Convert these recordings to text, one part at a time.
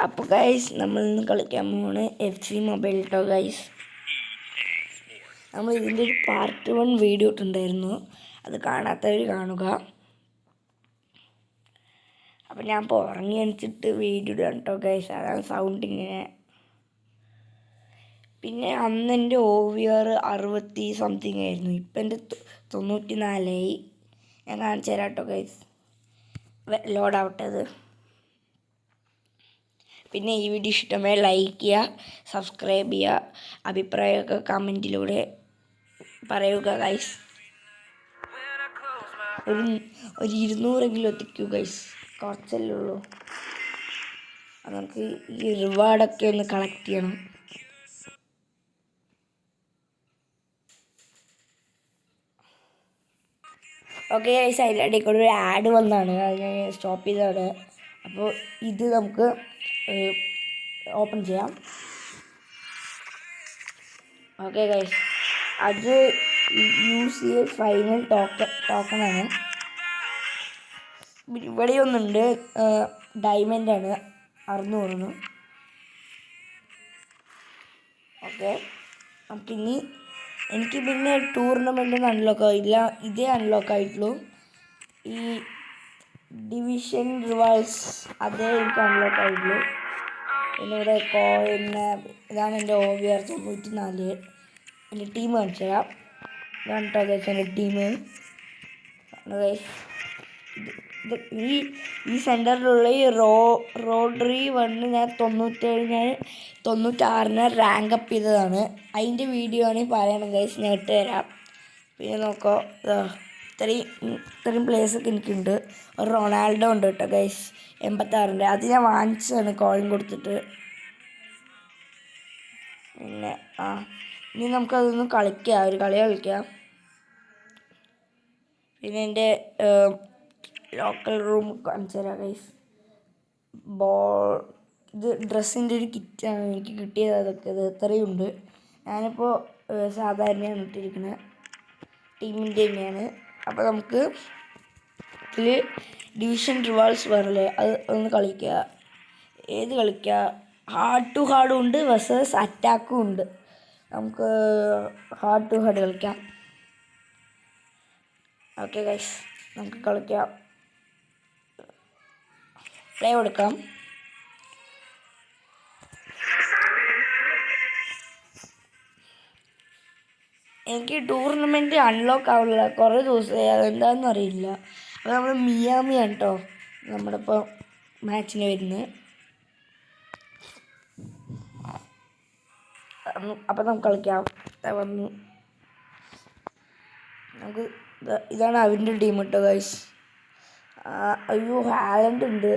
അപ്പോൾ ഗൈസ് നമ്മൾ ഇന്ന് കളിക്കാൻ പോവാണ് FC മൊബൈൽ കേട്ടോ ഗൈസ്. നമ്മൾ ഇതിൻ്റെ ഒരു പാർട്ട് 1 വീഡിയോ ഇട്ടുണ്ടായിരുന്നു, അത് കാണാത്തവർ കാണുക. അപ്പം ഞാൻ ഇപ്പോൾ ഉറങ്ങി അണിച്ചിട്ട് വീഡിയോ ഇടാം കേട്ടോ ഗൈസ്, അതാണ് സൗണ്ട് ഇങ്ങനെ. പിന്നെ അന്ന് എൻ്റെ OVR 60 സംതിങ് ആയിരുന്നു, ഇപ്പം എൻ്റെ 94 ഞാൻ കാണിച്ചു തരാം കേട്ടോ ഗൈസ്. ലോഡാവട്ടെ അത്. പിന്നെ ഈ വീഡിയോ ഇഷ്ടമായി ലൈക്ക് ചെയ്യുക, സബ്സ്ക്രൈബ് ചെയ്യുക, അഭിപ്രായമൊക്കെ കമൻറ്റിലൂടെ പറയുക ഗൈസ്. ഒരു 200 എത്തിക്കൂ ഗൈസ്, കുറച്ചല്ലേ ഉള്ളൂ. അത് നമുക്ക് ഈ റിവാർഡൊക്കെ ഒന്ന് കളക്ട് ചെയ്യണം. ഓക്കെ ഗൈസ്, അതിൻ്റെ ഇടയിൽ കൂടെ ഒരു ആഡ് വന്നാണ്, അത് ഞാൻ സ്റ്റോപ്പ് ചെയ്തതാണ്. അപ്പോൾ ഇത് നമുക്ക് ഓപ്പൺ ചെയ്യാം. ഓക്കെ ഗൈസ്, അത് UCA ഫൈനൽ ടോക്കണാണ്. ഇവിടെ ഒന്നുണ്ട്, ഡയമണ്ടാണ് 600. ഓക്കെ, നമുക്കിനി എനിക്ക് പിന്നെ ടൂർണമെൻറ്റൊന്നും അൺലോക്ക് ആയില്ല, ഇതേ അൺലോക്ക് ആയിട്ടുള്ളൂ. ഈ ഡിവിഷൻ റിവാൾസ് അതേ എനിക്ക് അൺലോക്ക് ആയിട്ടുള്ളൂ. പിന്നെ ഇവിടെ കോയിന് ഇതാണ് എൻ്റെ OVR 94. എൻ്റെ ടീം കാണിച്ചു തരാം. ഇതാണ് കേട്ടോ ഗൈസ് എൻ്റെ ടീം. ഈ സെൻറ്ററിലുള്ള ഈ റോഡറി 1 ഞാൻ 96 റാങ്ക് അപ്പ് ചെയ്തതാണ്. അതിൻ്റെ വീഡിയോ ആണ് പറയണം ഗൈസ്, ഞാൻ ഇട്ട് തരാം. പിന്നെ നോക്കോ, ഇത്രയും പ്ലേസൊക്കെ എനിക്കുണ്ട്. ഒരു റൊണാൾഡോ ഉണ്ട് കേട്ടോ ഗൈസ് 86. അത് ഞാൻ വാങ്ങിച്ചതാണ് കോയിൻ കൊടുത്തിട്ട്. പിന്നെ ഇനി നമുക്കതൊന്ന് കളിക്കാം, ഒരു കളി കളിക്കാം. പിന്നെ എൻ്റെ ലോക്കൽ റൂം കാണിച്ചു തരാം ഗൈസ്. ഇത് ഡ്രസ്സിൻ്റെ ഒരു കിറ്റാണ് എനിക്ക് കിട്ടിയത്, അതൊക്കെ ഇത് ഇത്രയും ഉണ്ട്. ഞാനിപ്പോൾ സാധാരണയാണ് ഇട്ടിരിക്കുന്നത്, ടീമിൻ്റെ തന്നെയാണ്. അപ്പോൾ നമുക്ക് ഇതിൽ ഡിവിഷൻ റിവാൾസ് വരില്ലേ, അത് ഒന്ന് കളിക്കുക. ഏത് കളിക്കുക? ഹാർഡ് ടു ഹാർഡും ഉണ്ട്, വേഴ്സസ് അറ്റാക്കും ഉണ്ട്. നമുക്ക് ഹാർഡ് ടു ഹാർഡ് കളിക്കാം. ഓക്കെ ഗൈസ്, നമുക്ക് കളിക്കാം. പ്ലേ കൊടുക്കാം. എനിക്ക് ടൂർണമെൻറ്റ് അൺലോക്ക് ആവില്ല, കുറേ ദിവസമായി, അതെന്താണെന്ന് അറിയില്ല. അപ്പോൾ നമ്മൾ മിയാമിയാണ് കേട്ടോ നമ്മുടെ ഇപ്പോൾ മാച്ചിന് വരുന്നത്. അപ്പം നമുക്ക് കളിക്കാം. വന്നു നമുക്ക് ഇതാണ് അവൻ്റെ ടീം കേട്ടോ ഗൈസ്. അയ്യോ, ഹാലൻഡ് ഉണ്ട്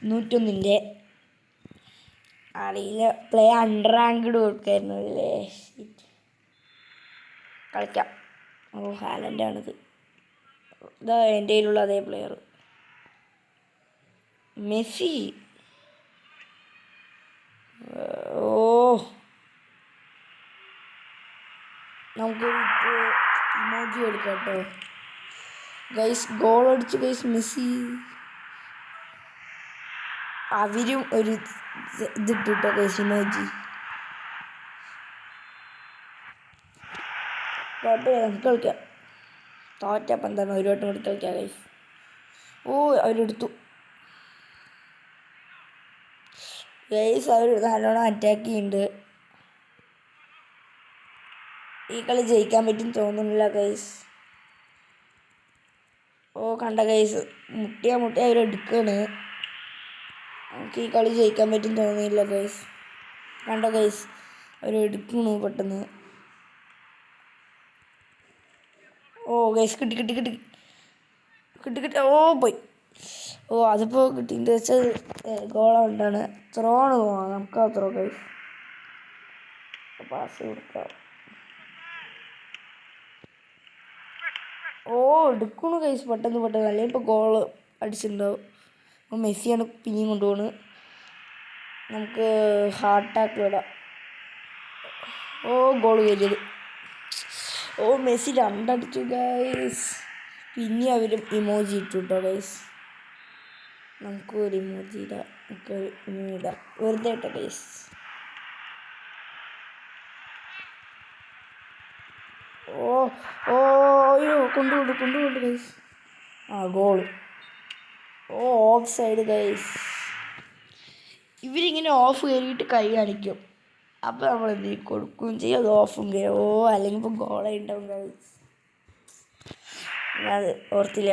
101. അറിയില്ല, പ്ലേ അണ്ടർ റാങ്ക്ഡ് കൊടുക്കായിരുന്നു അല്ലേ. കളിക്കാം. ഹാലൻഡാണിത്. ഇതാ എൻ്റെ കയ്യിലുള്ള അതേ പ്ലെയർ മെസ്സി. നമുക്ക് ഇമോജി എടുക്കാം കേട്ടോ ഗൈസ്. ഗോൾ അടിച്ചു ഗൈസ് മെസ്സി. അവരും ഒരു ഇതിട്ടു കേട്ടോ ഗൈസ്, ഇമോജി. നമുക്ക് കളിക്കാം. തോറ്റപ്പം എന്താണ്, ഒരു വട്ടം എടുത്ത് കളിക്കാം ഗൈസ്. അവരെടുത്തു ഗൈസ്, അവർ നല്ലോണം അറ്റാക്ക് ചെയ്യുന്നുണ്ട്. ഈ കളി ജയിക്കാൻ പറ്റും തോന്നുന്നില്ല ഗൈസ്. കണ്ട ഗൈസ്, മുട്ടിയ അവരെടുക്കുകയാണ്. നമുക്ക് ഈ കളി ജയിക്കാൻ പറ്റും തോന്നുന്നില്ല ഗൈസ്. കണ്ട ഗൈസ്, അവരെടുക്കണു പെട്ടെന്ന്. ഗൈസ് കിട്ടി. പോയി. അതിപ്പോൾ കിട്ടിയിട്ട് വെച്ചാൽ ഗോളുണ്ടാണ്. ത്രോണ് പോവാം, നമുക്ക് ത്രോ ഗൈസ്. പാസ് കൊടുക്കാം. എടുക്കണു ഗൈസ് പെട്ടെന്ന്. അല്ലെങ്കിൽ ഇപ്പോൾ ഗോൾ അടിച്ചിട്ടുണ്ടാവും. അപ്പോൾ മെസ്സിയാണ് പിന്നെയും കൊണ്ടുപോകുന്നത്. നമുക്ക് ഹാർട്ട് അറ്റാക്ക് വിടാം. ഗോൾ കയറിയത്. മെസ്സി 2 അടിച്ചു ഗൈസ്. പിന്നെ അവരും ഇമോജി ഇട്ടു കേട്ടോ ഗൈസ്. നമുക്ക് ഒരു ഇമോജി ഇടാം, നമുക്ക് ഇടാം വെറുതെ ഇട്ടോ ഗൈസ്. ഓ ഓ അയ്യോ കൊണ്ടുകൊണ്ട് guys. Goal. Offside guys. ഇവരിങ്ങനെ ഓഫ് കയറിയിട്ട് കൈ കാണിക്കും, അപ്പോൾ നമ്മൾ എന്ത് ചെയ്യും, കൊടുക്കുകയും ചെയ്യും, അത് ഓഫും കയറും. അല്ലെങ്കിൽ ഇപ്പോൾ ഗോളായി ഉണ്ടാവും ഗൈസ്. അത് ഓർത്തില്ല.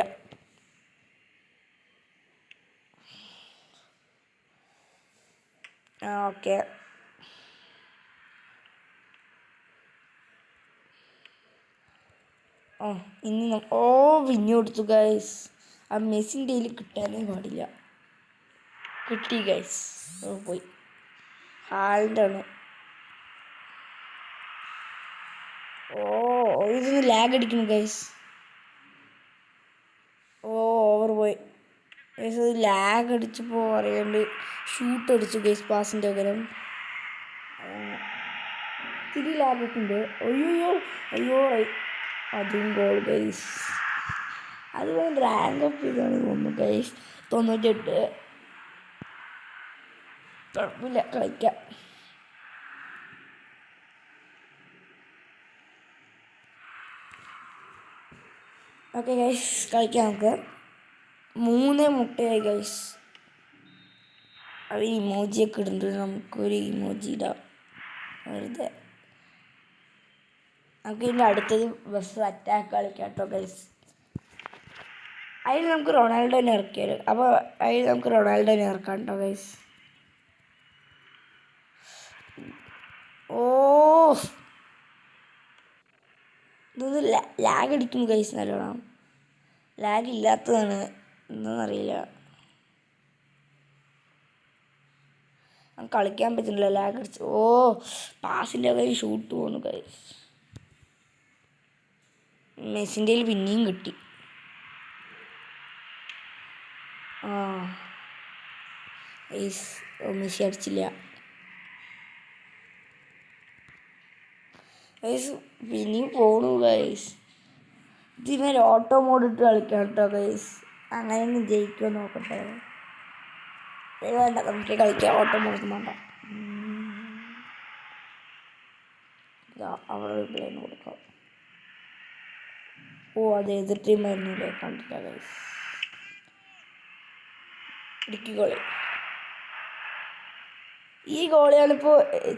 ഓക്കെ. ഇനി വിഞ്ഞു കൊടുത്തു ഗൈസ്. ആ മെസ്സിൻ്റെ കയ്യിൽ കിട്ടാനേ പാടില്ല. കിട്ടി ഗൈസ്. പോയി. ഹാളിൻ്റാണ്. ഇതൊന്ന് ലാഗ് അടിക്കുന്നു ഗൈസ്. ഓവർ പോയി ഗൈസ്. അത് ലാഗ് അടിച്ചപ്പോൾ അറിയാണ്ട് ഷൂട്ട് അടിച്ചു ഗൈസ് പാസിൻ്റെ പകരം. ഇത്തിരി ലാഗൊക്കെ ഉണ്ട്. അയ്യോ അതും ഗോൾ ഗൈസ്. അത് റാങ്ക് അപ്പ് ചെയ്താണ് തോന്നുന്നു ഗൈസ്. 98. കുഴപ്പമില്ല, കളിക്കാം. ഓക്കെ ഗൈസ്, കളിക്കാം നമുക്ക്. 3 മുട്ടയായി ഗൈസ്. അവർ ഇമോജിയൊക്കെ ഇടുന്നുണ്ട്, നമുക്കൊരു ഇമോജി ഇടാം വെറുതെ. നമുക്ക് ഇതിൻ്റെ അടുത്തത് ബസ് അറ്റാക്ക് കളിക്കാം കേട്ടോ ഗൈസ്. അതിൽ നമുക്ക് റൊണാൾഡോനെ ഇറക്കിയത്. അപ്പോൾ അതിൽ നമുക്ക് റൊണാൾഡോനെ ഇറക്കാം കേട്ടോ ഗൈസ്. ഇതൊന്ന് ലാഗ് അടിക്കുന്നു ഗൈസ് നല്ലോണം. ലാഗ് ഇല്ലാത്തതാണ്, എന്താണെന്നറിയില്ല. കളിക്കാൻ പറ്റുന്നില്ല, ലാഗ് അടിച്ചു. പാസിൻ്റെ കൈ ഷൂട്ട് പോകുന്നു ഗൈസ്. മെസ്സിൻ്റെ കയ്യിൽ പിന്നെയും കിട്ടി. ഗൈസ് മെസ്സി അടിച്ചില്ല ഗൈസ്. പിന്നെയും പോണു ഗൈസ്. ഇതിന്മേൽ ഓട്ടോ മോഡ് ഇട്ട് കളിക്കാം കേട്ടോ ഗൈസ്. അങ്ങനെയൊന്നും ജയിക്കുമോ നോക്കട്ടെ. വേണ്ട, നമുക്ക് കളിക്കാം. ഓട്ടോ മോഡൊന്നും വേണ്ട. അവിടെ പ്ലേന് കൊടുക്കാം. അത് എതിർ ടീമായിരുന്നില്ലേ, കണ്ടില്ല ഗൈസ്. ഇടുക്കി ഗോളി. ഈ ഗോളിയാണിപ്പോൾ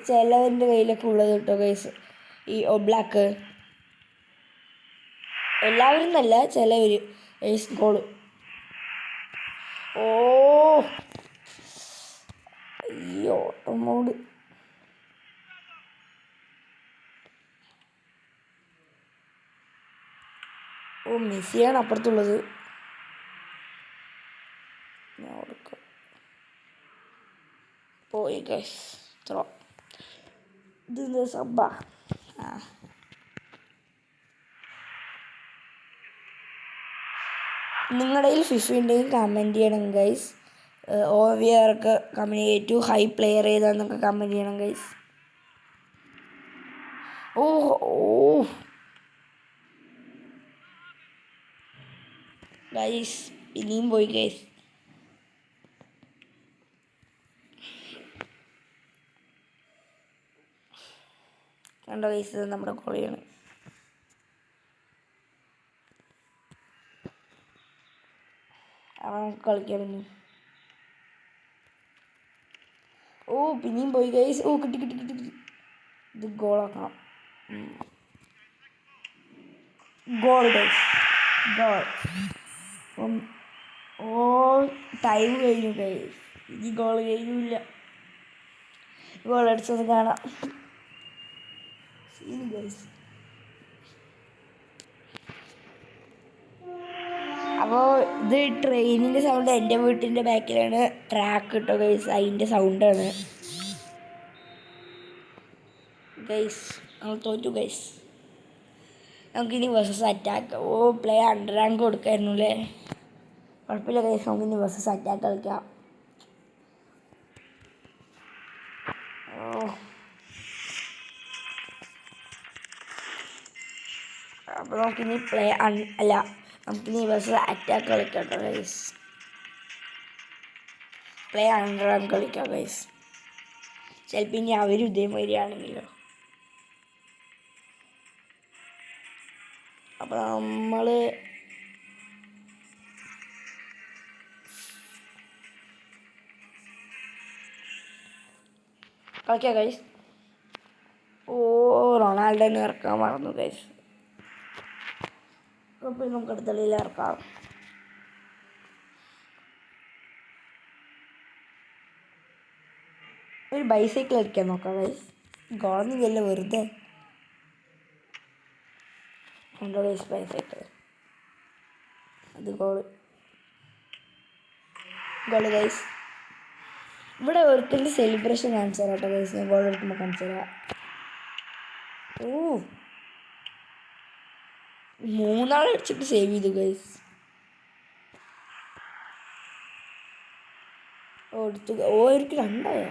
ചിലവരുടെ കയ്യിലൊക്കെ ഉള്ളത് കേട്ടോ ഗൈസ്. ഈ ഒബ്ലാക്ക് എല്ലാവരും നല്ല, ചിലവർ ഗൈസ്. ഗോള്. ഈ ഓട്ടോ മോഡ്. മെസ്സിയാണ് അപ്പുറത്തുള്ളത്. ഞാൻ കൊടുക്കാം. പോയി ഗൈസ്. ത്രോ. ഇത് സബ്ബാ. നിങ്ങളുടെ കയ്യിൽ ഫിഫയുണ്ടെങ്കിൽ കമൻറ്റ് ചെയ്യണം ഗൈസ്. ഓവിയർക്ക് കമൻറ്റ് ഏറ്റവും ഹൈ പ്ലെയർ ഏതാന്നൊക്കെ കമൻറ്റ് ചെയ്യണം ഗൈസ്. ഗൈസ് ഇനിയും പോയി ഗൈസ്. കണ്ടോ ഗൈസ്, ഇത് നമ്മുടെ കോളിയാണ്. അവൻ കളിക്കാൻ പിന്നെ പിന്നെയും പോയി ഗൈസ്. കിട്ടി. ഇത് ഗോളാക്കണം. Goal guys, goal. ടൈം കഴിഞ്ഞു ഗൈസ്. ഈ ഗോൾ കഴിഞ്ഞില്ല. ഗോൾ അടിച്ചത് കാണാം ഗൈസ്. അപ്പോൾ ഇത് ട്രെയിനിൻ്റെ സൗണ്ട്. എൻ്റെ വീട്ടിൻ്റെ ബാക്കിലാണ് ട്രാക്ക് കേട്ടോ ഗൈസ്, അതിൻ്റെ സൗണ്ടാണ് ഗൈസ്. നമ്മൾ തോറ്റു ഗൈസ്. നമുക്കിനി versus attack. Play under rank കൊടുക്കായിരുന്നു അല്ലേ. കുഴപ്പമില്ല ഗൈസ്, നമുക്കിനി വേഴ്സസ് അറ്റാക്ക് കളിക്കാം. അപ്പോൾ നമുക്കിനി നമുക്കിനി വേഴ്സസ് അറ്റാക്ക് കളിക്കാം കേട്ടോ ഗൈസ്. പ്ലേ 100 കളിക്കാം ഗൈസ്. ചിലപ്പോൾ ഇനി അവരും ഇതേമാതിരി ആണെങ്കിലോ. അപ്പോൾ നമ്മൾ കളിക്കാം ഗൈസ്. ഓ, റൊണാൾഡോനെ ഇറക്കാൻ മറന്നു ഗൈസ്. അപ്പോൾ നമുക്ക് അടുത്ത കളിയിൽ ഇറക്കാം. ഒരു ബൈസൈക്കിൾ അടിക്കാൻ നോക്കാം ഗൈസ്. ഗോളൊന്നും ഇല്ല, വെറുതെ ഉണ്ടോ ഗൈസ് ബൈസൈക്കിൾ. അത് ഗോള് ഗൈസ്. ഇവിടെ ഒരുത്തൻ്റെ സെലിബ്രേഷൻ കാണിച്ചു തരാം കേട്ടോ ഗൈസ്. ഞാൻ ഗോൾ എടുക്കുമ്പോൾ കാണിച്ചു തരാം. ഓ, 3 ആൾ അടിച്ചിട്ട് സേവ് ചെയ്തു ഗൈസ്. ഓ, എടുത്തു. ഓ, അവർക്ക് 2 ആയ.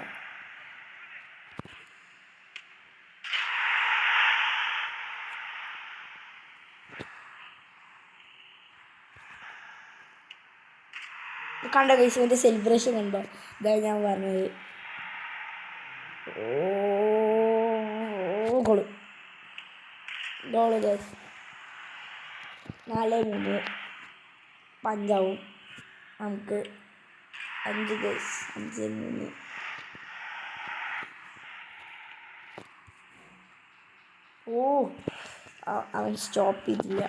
കണ്ടോ ഗൈസ്, എൻ്റെ സെലിബ്രേഷൻ കണ്ടോ? ഇതാണ് ഞാൻ പറഞ്ഞത്. ഓ, ഗോള് ഗൈസ്. 4-3 പഞ്ചാവും. നമുക്ക് 5 ഗൈസ്. 5-3. ഓ, അവൻ സ്റ്റോപ്പ് ചെയ്തില്ല.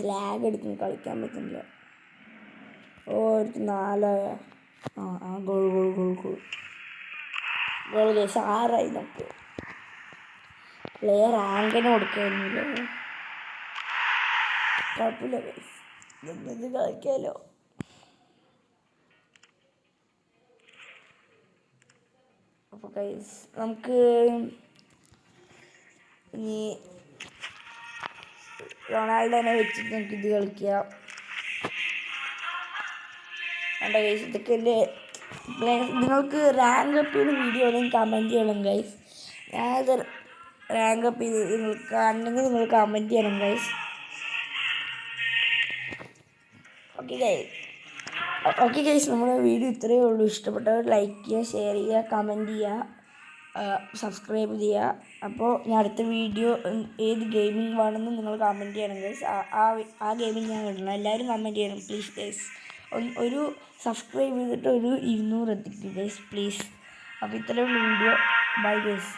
ലാഗ് എടുക്കും, കളിക്കാൻ പറ്റുന്നില്ല. ഓ, ഒരു 4 ആയ. Goal guys. 6 ആയി. നമുക്ക് പ്ലെയർ റാങ്കിന് കൊടുക്കായിരുന്നില്ല. കുഴപ്പമില്ല ഗൈസ്, ഇത് കളിക്കാമല്ലോ. അപ്പോൾ ഗൈസ് നമുക്ക് ഇനി റൊണാൾഡോനെ വെച്ചിട്ട് നമുക്ക് ഇത് കളിക്കാം. കണ്ടോ ഗൈസ്, ഇതൊക്കെ എൻ്റെ നിങ്ങൾക്ക് റാങ്ക് അപ്പ് ചെയ്ത വീഡിയോ അല്ലെങ്കിൽ കമൻറ്റ് ചെയ്യണം ഗൈസ്. ഞാനത് റാങ്ക് അപ്പ് ചെയ്ത് നിങ്ങൾക്ക് കാണണമെങ്കിൽ നിങ്ങൾ കമൻറ്റ് ചെയ്യണം ഗൈസ്. ഓക്കെ ഗൈസ്, നമ്മുടെ വീഡിയോ ഇത്രയേ ഉള്ളൂ. ഇഷ്ടപ്പെട്ടവർ ലൈക്ക് ചെയ്യുക, ഷെയർ ചെയ്യുക, കമൻറ്റ് ചെയ്യുക, സബ്സ്ക്രൈബ് ചെയ്യുക. അപ്പോൾ ഞാൻ അടുത്ത വീഡിയോ ഏത് ഗെയിമിംഗ് വേണമെന്ന് നിങ്ങൾ കമൻറ്റ് ചെയ്യണം ഗൈസ്. ആ ഗെയിമിംഗ് ഞാൻ ഇടണം. എല്ലാവരും കമൻറ്റ് ചെയ്യണം പ്ലീസ് ഗൈസ്. ഒരു സബ്സ്ക്രൈബ് ചെയ്തിട്ട് ഒരു 200 എത്തിക്കും ഗൈസ് പ്ലീസ്. അപ്പോൾ ഇത്രയുള്ള വീഡിയോ. Bye guys.